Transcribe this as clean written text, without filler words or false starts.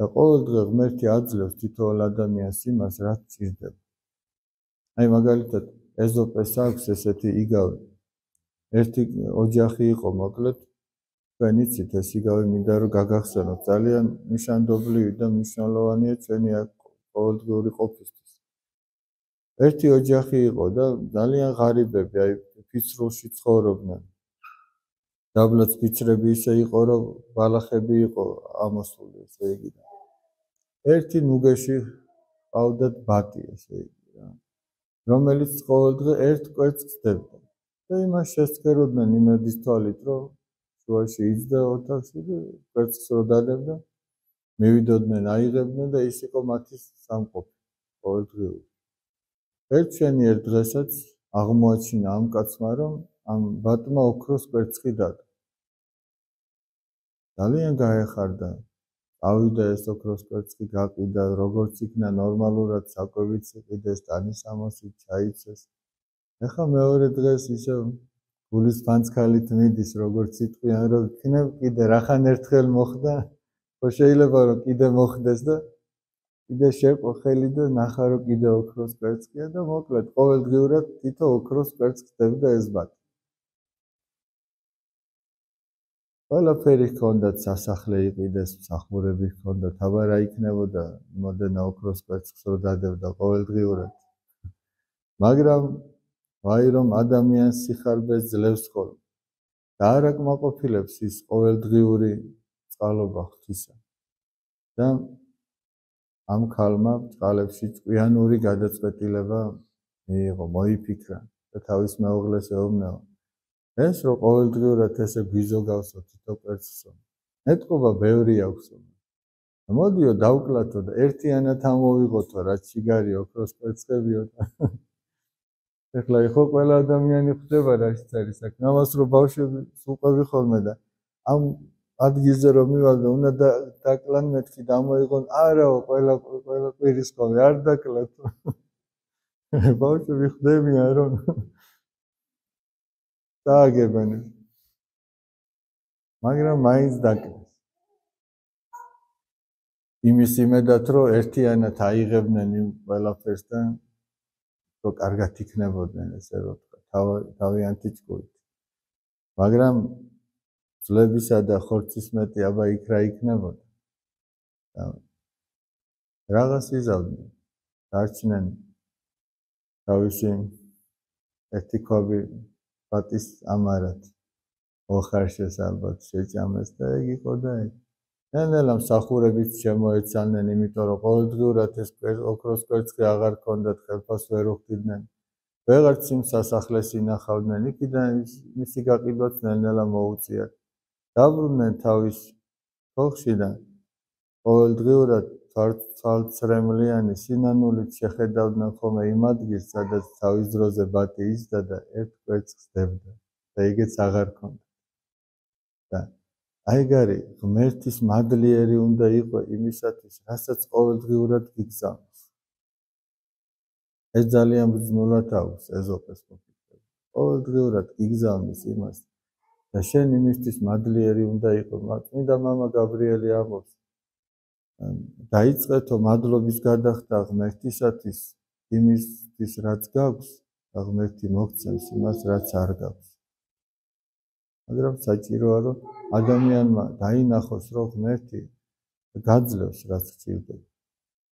და ყოველდღე ღმერთი აძლევს თითოეულ ადამიანს იმას, რაც სჭირდება. აი მაგალითად ეზოპეს აქვს ესეთი იგავი. ერთი ოჯახი იყო მოკლედ, თქვენ იცით ეს იგავი მინდა რომ გაგახსენოთ, ძალიან ნიშანდობლივი და მნიშვნელოვანია ჩვენი აქ ყოველდღიური ყოფისთვის. ერთი ოჯახი იყო და ძალიან ღარიბები, აი ფიცრულში ცხოვრობდნენ. დაბლაც ფიცრები ისე იყო, რომ ბალახები იყო ამოსული, ესე იგი. ერთი ნუგეში ყავდათ ბატი, ესე იგი რა, რომელიც ყოველდღე ერთ კვერცხს დებდა. და იმას შესწეროდნენ იმედის თვალით, რომ შუაში იჯდა ოთახში და კვერცხს რო დადებდა, მივიდოდნენ, აიღებდნენ და ის იყო მათი სამყოფი ყოველდღიური. ერთ დღესაც აღმოაჩინა ამ კაცმა, რომ ამ ბატმა ოქროს კვერცხი დადო. ძალიან გაეხარდა. ავიდა ეს ოქროს კვერცხი გაყიდა, როგორც იქნა ნორმალურად საკვებიც იყიდეს, ტანისამოსით ჩაიცეს. ეხლა მეორე დღეს ისე გულის ფანცქალით მიდის, როგორც იტყვიან, რომ იქნებ კიდე რახან ერთხელ მოხდა, ხო შეიძლება რომ კიდე მოხდეს და კიდე შეყო ხელი და ნახა რომ კიდე ოქროს კვერცხია და მოკლედ ყოველდღიურად თითო ოქროს კვერცხს დებდა ეს ბატი. ყველაფერი ჰქონდათ, სასახლე იყიდეს, მსახურები ჰქონდათ, აბა რა იქნებოდა იმოდენა ოქროს კვერცხს რო დადებდა ყოველდღიურად. მაგრამ ვაი რომ ადამიანს სიხარბეს ძლევს ხოლმე და არ აკმაყოფილებს ის ყოველდღიური წყალობა ღვთისა. და ამ ქალმა წყალებში ჭკვიანური გადაწყვეტილება მიიღო, მოიფიქრა და თავის მეუღლეს ეუბნება, ეს რომ ყოველდღიურად ესე გვიზოგავსო თითო კვერცხსო, მეტყობა ბევრი აქვსო. მოდიო დავკლათო და ერთიანად ამოვიღოთო, რაც შიგარი ოქროს კვერცხებიო. ეხლა ხო ყველა ადამიანი ხვდება რაშიც არის საქმე. ამას რომ ბავშვები უყვები ხოლმე და ამ ადგილზე რომ მივალ და უნდა დაკლან მეთქი და ამოიღონ, არაო ყველა კვირის ხოლმე არ დაკლათო. ბავშვები ხვდებიან რომ დააგებენ. მაგრამ მაინც დაკლეს. იმის იმედად რომ ერთიანად აიღებდნენ იმ ყველაფერს და რომ კარგად იქნებოდნენ, ესე რომ თავიანთი ჭკუით. მაგრამ ძლებისა და ხორცის მეტი აბა იქ რა იქნებოდა. რაღაც იზავდნენ, დარჩნენ თავისი ერთი ქვაბი ბატის ამარად. ოხარშეს ალბათ შეჭამეს და ეგ იყო და ეგ. ნელ-ნელა მსახურებიც შემოეცალნენ, იმიტომ რომ ყოველდღიურად ეს ოქროს კვერცხი აღარ ჰქონდათ, ხელფას ვერ უხდიდნენ. ვეღარც იმ სასახლეს ინახავდნენ, იქიდან მისი გაყიდვაც ნელ-ნელა მოუწიათ. დაბრუნდნენ თავის ხოხში და ყოველდღიურად თვალწრემლიანი სინანულით შეხედავდნენ ხოლმე იმ ადგილს, სადაც თავის დროზე ბატი იჯდა და ერთ კვერცხს დებდა და იგეც აღარ ჰქონდა. და აიგ არის, ღმერთის მადლიერი უნდა იყო იმისათვის, რასაც ყოველდღიურად გიგზავნოს. ეს ძალიან ბრძნულად აქვს ეზოპეს მოფიქრება. ყოველდღიურად გიგზავნის იმას და შენ იმისთვის მადლიერი უნდა იყო. წმინდა მამა გაბრიელი ამბობს, დაიწყეთო მადლობის გადახდა ღმერთისათვის იმისთვის, რაც გაქვს და ღმერთი მოგცემს იმას, რაც არ გაქვს. მაგრამ საჭიროა, რომ ადამიანმა დაინახოს, რომ ღმერთი გაძლევს, რაც სჭირდება.